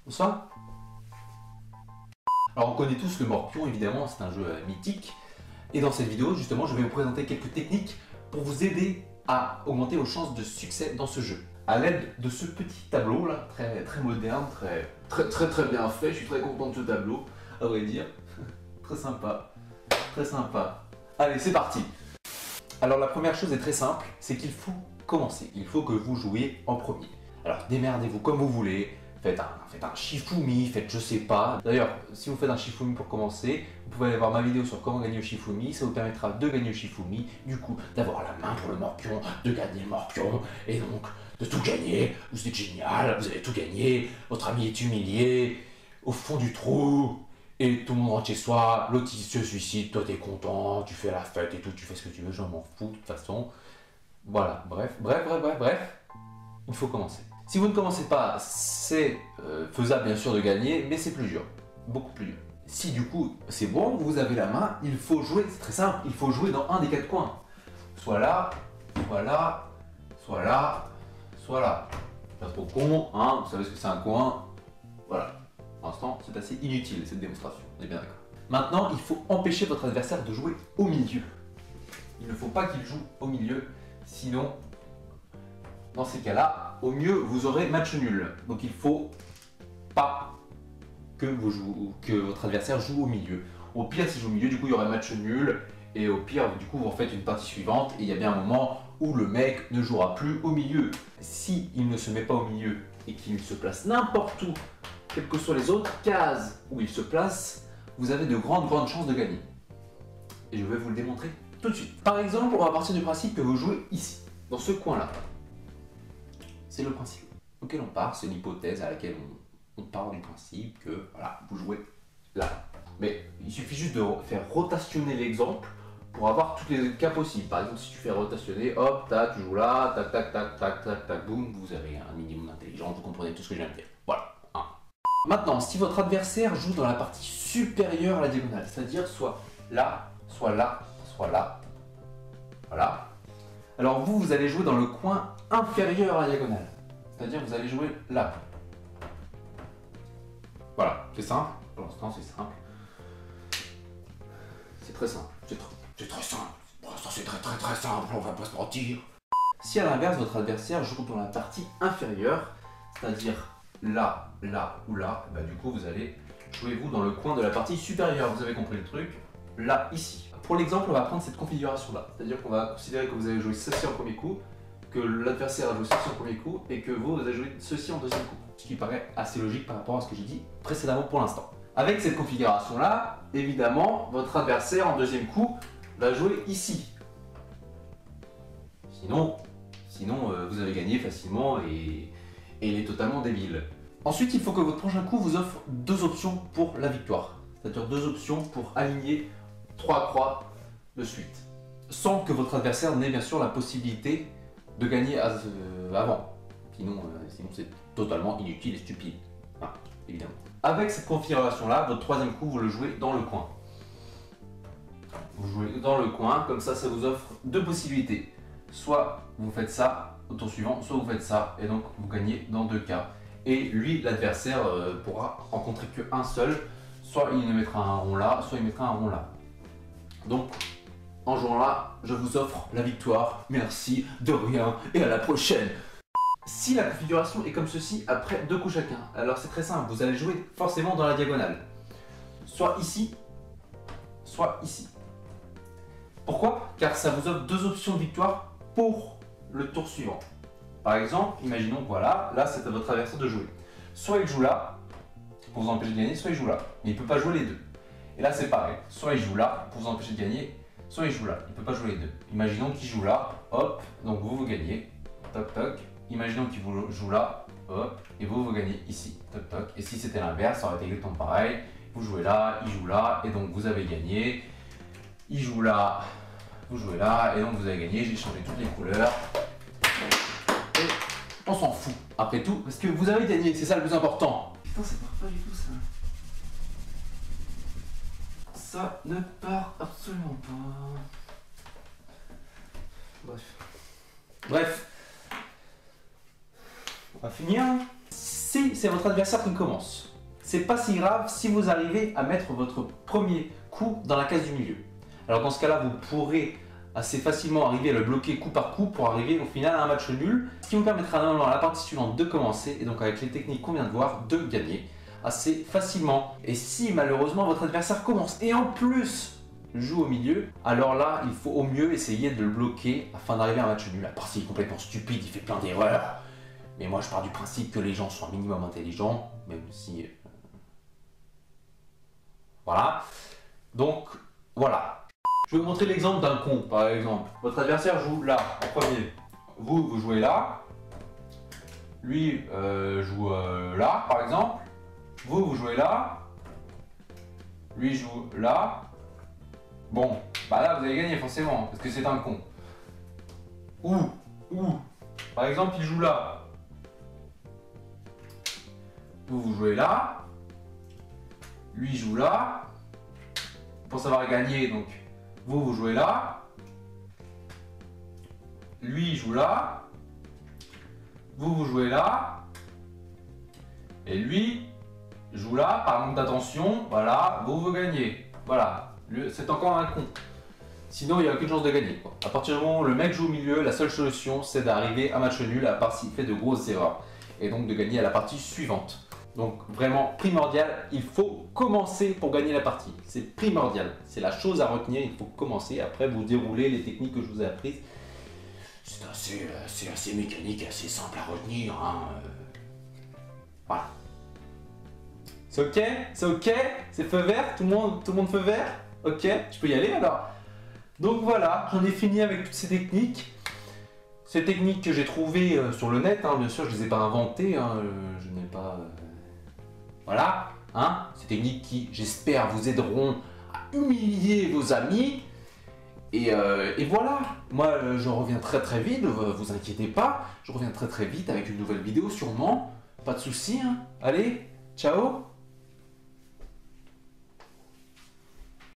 Bonsoir. Alors on connaît tous le Morpion, évidemment, c'est un jeu mythique. Et dans cette vidéo, justement, je vais vous présenter quelques techniques pour vous aider à augmenter vos chances de succès dans ce jeu. À l'aide de ce petit tableau là, très moderne, très bien fait, je suis très content de ce tableau, à vrai dire. Très sympa, très sympa. Allez, c'est parti. Alors la première chose est très simple, c'est qu'il faut commencer. Il faut que vous jouiez en premier. Alors démerdez-vous comme vous voulez. Faites un Shifumi, faites je sais pas. D'ailleurs, si vous faites un Shifumi pour commencer, vous pouvez aller voir ma vidéo sur comment gagner au Shifumi. Ça vous permettra de gagner au Shifumi, du coup d'avoir la main pour le Morpion, de gagner le Morpion, et donc de tout gagner. Vous êtes génial, vous avez tout gagné, votre ami est humilié, au fond du trou, et tout le monde rentre chez soi, l'autre il se suicide, toi t'es content, tu fais la fête et tout, tu fais ce que tu veux, je m'en fous de toute façon. Voilà, bref, il faut commencer. Si vous ne commencez pas, c'est faisable bien sûr de gagner, mais c'est plus dur, beaucoup plus dur. Si du coup c'est bon, vous avez la main, il faut jouer, c'est très simple, il faut jouer dans un des quatre coins. Soit là, soit là, soit là, soit là. Pas trop con, hein, vous savez ce que c'est un coin. Voilà, pour l'instant c'est assez inutile cette démonstration, on est bien d'accord. Maintenant, il faut empêcher votre adversaire de jouer au milieu. Il ne faut pas qu'il joue au milieu, sinon, dans ces cas-là, au mieux, vous aurez match nul. Donc il ne faut pas que votre adversaire joue au milieu. Au pire, s'il joue au milieu, du coup, il y aurait match nul. Et au pire, du coup, vous refaites une partie suivante. Et il y a bien un moment où le mec ne jouera plus au milieu. Si il ne se met pas au milieu et qu'il se place n'importe où, quelles que soient les autres cases où il se place, vous avez de grandes chances de gagner. Et je vais vous le démontrer tout de suite. Par exemple, on va partir du principe que vous jouez ici, dans ce coin-là. C'est le principe auquel on part, c'est l'hypothèse à laquelle on part du principe que voilà, vous jouez là. Mais il suffit juste de faire rotationner l'exemple pour avoir tous les cas possibles. Par exemple, si tu fais rotationner, hop, tac, tu joues là, tac, tac, tac, tac, tac, tac, boum, vous avez un minimum d'intelligence, vous comprenez tout ce que je viens de dire. Voilà. Maintenant, si votre adversaire joue dans la partie supérieure à la diagonale, c'est-à-dire soit là, soit là, soit là, voilà. Alors vous allez jouer dans le coin inférieur à la diagonale. C'est-à-dire vous allez jouer là. Voilà, c'est simple. Pour l'instant, c'est simple. C'est très simple. C'est très simple. Pour l'instant, c'est très simple, on va pas se mentir. Si à l'inverse, votre adversaire joue dans la partie inférieure, c'est-à-dire là, là ou là, bah, du coup, vous allez jouer vous dans le coin de la partie supérieure. Vous avez compris le truc. Là, ici. Pour l'exemple, on va prendre cette configuration-là. C'est-à-dire qu'on va considérer que vous avez joué ceci en premier coup, que l'adversaire a joué ceci en premier coup, et que vous avez joué ceci en deuxième coup. Ce qui paraît assez logique par rapport à ce que j'ai dit précédemment pour l'instant. Avec cette configuration-là, évidemment, votre adversaire en deuxième coup va jouer ici. Sinon vous avez gagné facilement et il est totalement débile. Ensuite, il faut que votre prochain coup vous offre deux options pour la victoire. C'est-à-dire deux options pour aligner 3 croix de suite. Sans que votre adversaire n'ait bien sûr la possibilité de gagner avant. Sinon c'est totalement inutile et stupide. Ah, évidemment. Avec cette configuration-là, votre troisième coup, vous le jouez dans le coin. Vous jouez dans le coin, comme ça vous offre deux possibilités. Soit vous faites ça au tour suivant, soit vous faites ça, et donc vous gagnez dans deux cas. Et lui, l'adversaire, pourra rencontrer qu'un seul. Soit il mettra un rond là, soit il mettra un rond là. Donc, en jouant là, je vous offre la victoire. Merci, de rien, et à la prochaine. Si la configuration est comme ceci, après deux coups chacun, alors c'est très simple, vous allez jouer forcément dans la diagonale. Soit ici, soit ici. Pourquoi? Car ça vous offre deux options de victoire pour le tour suivant. Par exemple, imaginons que voilà, là c'est à votre adversaire de jouer. Soit il joue là, pour vous empêcher de gagner, soit il joue là. Mais il ne peut pas jouer les deux. Et là c'est pareil, soit il joue là pour vous empêcher de gagner, soit il joue là, il ne peut pas jouer les deux. Imaginons qu'il joue là, hop, donc vous gagnez, toc toc. Imaginons qu'il joue là, hop, et vous gagnez ici, toc toc. Et si c'était l'inverse, ça aurait été exactement pareil. Vous jouez là, il joue là, et donc vous avez gagné. Il joue là, vous jouez là, et donc vous avez gagné. J'ai changé toutes les couleurs. Et on s'en fout, après tout, parce que vous avez gagné, c'est ça le plus important. Putain, ça part pas du tout ça. Ça ne part absolument pas. Bref. On va finir. Si c'est votre adversaire qui commence. C'est pas si grave si vous arrivez à mettre votre premier coup dans la case du milieu. Alors dans ce cas-là, vous pourrez assez facilement arriver à le bloquer coup par coup pour arriver au final à un match nul, ce qui vous permettra normalement à la partie suivante de commencer et donc avec les techniques qu'on vient de voir, de gagner assez facilement. Et si malheureusement votre adversaire commence et en plus joue au milieu, alors là il faut au mieux essayer de le bloquer afin d'arriver à un match nul. À part s'il est complètement stupide, il fait plein d'erreurs. Mais moi je pars du principe que les gens sont un minimum intelligents, même si... Voilà. Donc voilà. Je vais vous montrer l'exemple d'un con par exemple. Votre adversaire joue là en premier. Vous jouez là. Lui joue là par exemple. Vous jouez là. Lui joue là. Bon, bah là vous allez gagner forcément, parce que c'est un con. Ou, par exemple il joue là. Vous jouez là. Lui joue là. Pour savoir gagner, donc vous jouez là. Lui joue là. Vous jouez là. Et lui joue là, par manque d'attention, voilà, vous gagnez. Voilà, c'est encore un con. Sinon, il n'y a aucune chance de gagner, quoi. À partir du moment où le mec joue au milieu, la seule solution, c'est d'arriver à match nul, à part s'il fait de grosses erreurs. Et donc de gagner à la partie suivante. Donc vraiment primordial, il faut commencer pour gagner la partie. C'est primordial, c'est la chose à retenir, il faut commencer. Après, vous déroulez les techniques que je vous ai apprises. C'est assez mécanique, assez simple à retenir. Hein. Voilà. C'est ok? C'est ok? C'est feu vert? Tout le monde feu vert? Ok, je peux y aller alors? Donc voilà, j'en ai fini avec toutes ces techniques. Ces techniques que j'ai trouvées sur le net, hein, bien sûr, je ne les ai pas inventées. Hein, je n'ai pas... Voilà, hein, ces techniques qui, j'espère, vous aideront à humilier vos amis. Et voilà, moi je reviens très vite, vous inquiétez pas. Je reviens très vite avec une nouvelle vidéo sûrement. Pas de soucis, hein. Allez, ciao!